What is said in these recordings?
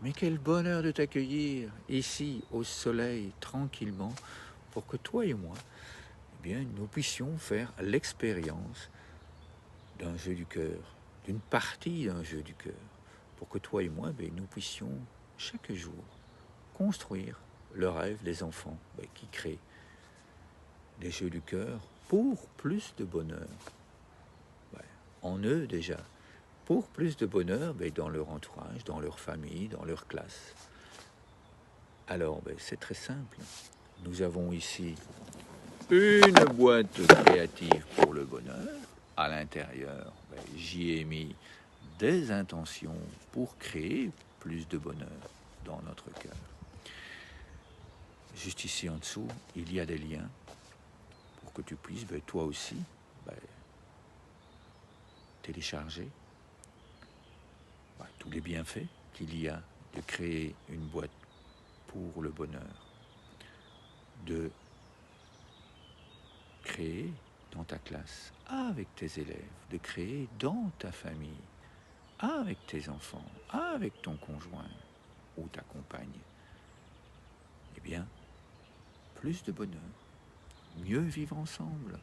mais quel bonheur de t'accueillir ici au soleil tranquillement pour que toi et moi, eh bien, nous puissions faire l'expérience d'un jeu du cœur, d'une partie d'un jeu du cœur, pour que toi et moi, nous puissions chaque jour construire le rêve des enfants qui créent des jeux du cœur pour plus de bonheur en eux déjà, pour plus de bonheur dans leur entourage, dans leur famille, dans leur classe. Alors, c'est très simple. Nous avons ici une boîte créative pour le bonheur. À l'intérieur, j'y ai mis des intentions pour créer plus de bonheur dans notre cœur. Juste ici en dessous, il y a des liens pour que tu puisses, toi aussi, télécharger tous les bienfaits qu'il y a de créer une boîte pour le bonheur, de créer dans ta classe, avec tes élèves, de créer dans ta famille, avec tes enfants, avec ton conjoint ou ta compagne. Eh bien, plus de bonheur, mieux vivre ensemble.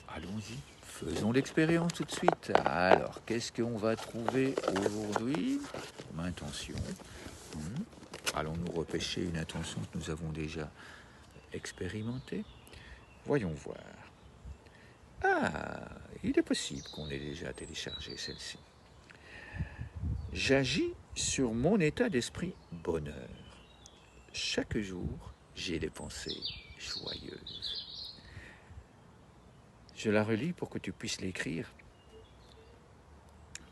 Allons-y, faisons l'expérience tout de suite. Alors, qu'est-ce qu'on va trouver aujourd'hui comme intention? Allons-nous repêcher une intention que nous avons déjà expérimentée? Voyons voir. Ah, il est possible qu'on ait déjà téléchargé celle-ci. J'agis sur mon état d'esprit bonheur. Chaque jour, j'ai des pensées joyeuses. Je la relis pour que tu puisses l'écrire.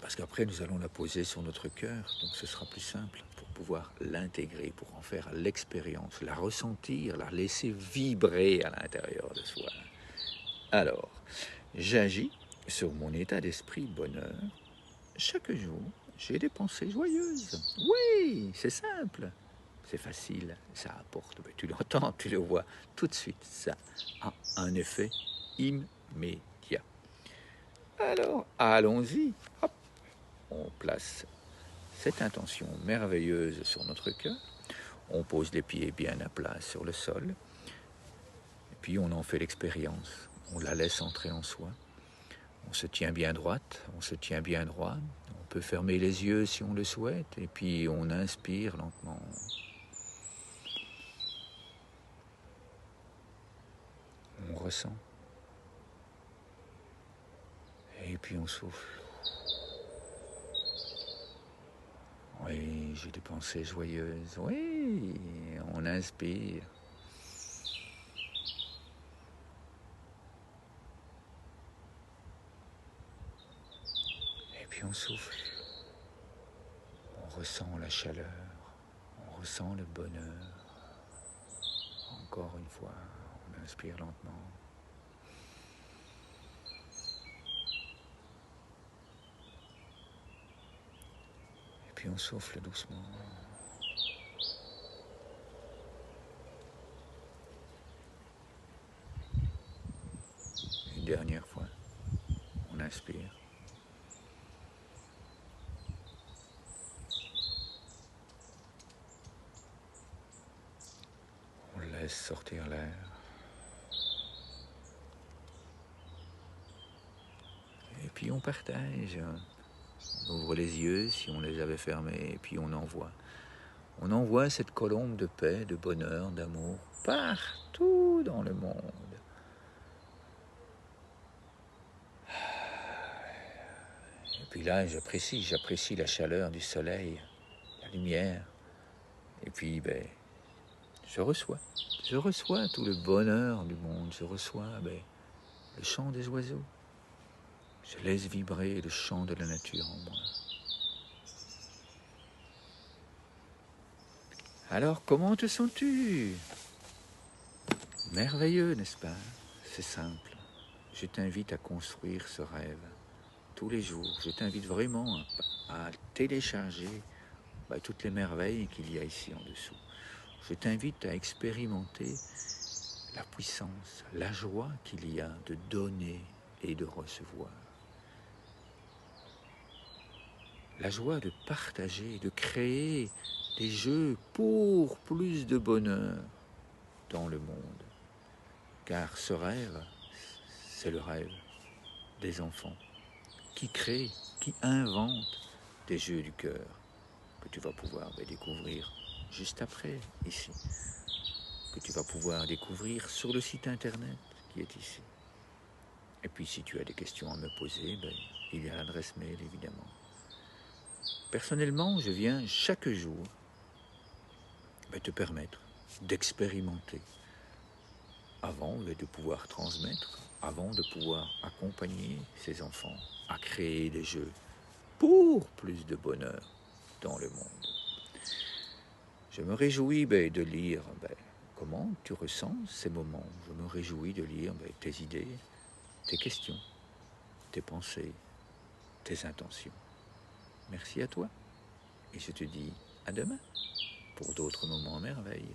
Parce qu'après, nous allons la poser sur notre cœur. Donc ce sera plus simple pour pouvoir l'intégrer, pour en faire l'expérience, la ressentir, la laisser vibrer à l'intérieur de soi. Alors, j'agis sur mon état d'esprit bonheur. Chaque jour, j'ai des pensées joyeuses. Oui, c'est simple. C'est facile, ça apporte, tu l'entends, tu le vois tout de suite, ça a un effet immédiat. Alors, allons-y, hop, on place cette intention merveilleuse sur notre cœur, on pose les pieds bien à plat sur le sol, et puis on en fait l'expérience, on la laisse entrer en soi, on se tient bien droite, on se tient bien droit, on peut fermer les yeux si on le souhaite, et puis on inspire lentement. On ressent. Et puis on souffle. Oui, j'ai des pensées joyeuses. Oui, on inspire. Et puis on souffle. On ressent la chaleur. On ressent le bonheur. Encore une fois, on inspire lentement. Puis on souffle doucement. Une dernière fois, on inspire. On laisse sortir l'air. Et puis on partage. On ouvre les yeux si on les avait fermés et puis on envoie. On envoie cette colombe de paix, de bonheur, d'amour partout dans le monde. Et puis là, j'apprécie la chaleur du soleil, la lumière. Et puis, je reçois tout le bonheur du monde. Je reçois le chant des oiseaux. Je laisse vibrer le chant de la nature en moi. Alors, comment te sens-tu? Merveilleux, n'est-ce pas? C'est simple. Je t'invite à construire ce rêve tous les jours. Je t'invite vraiment à télécharger toutes les merveilles qu'il y a ici en dessous. Je t'invite à expérimenter la puissance, la joie qu'il y a de donner et de recevoir. la joie de partager, de créer des jeux pour plus de bonheur dans le monde. Car ce rêve, c'est le rêve des enfants qui créent, qui inventent des jeux du cœur que tu vas pouvoir découvrir juste après, ici, que tu vas pouvoir découvrir sur le site internet qui est ici. Et puis si tu as des questions à me poser, il y a l'adresse mail évidemment. Personnellement, je viens chaque jour te permettre d'expérimenter avant de pouvoir transmettre, avant de pouvoir accompagner ces enfants à créer des jeux pour plus de bonheur dans le monde. Je me réjouis de lire comment tu ressens ces moments. Je me réjouis de lire tes idées, tes questions, tes pensées, tes intentions. Merci à toi et je te dis à demain pour d'autres moments en merveille.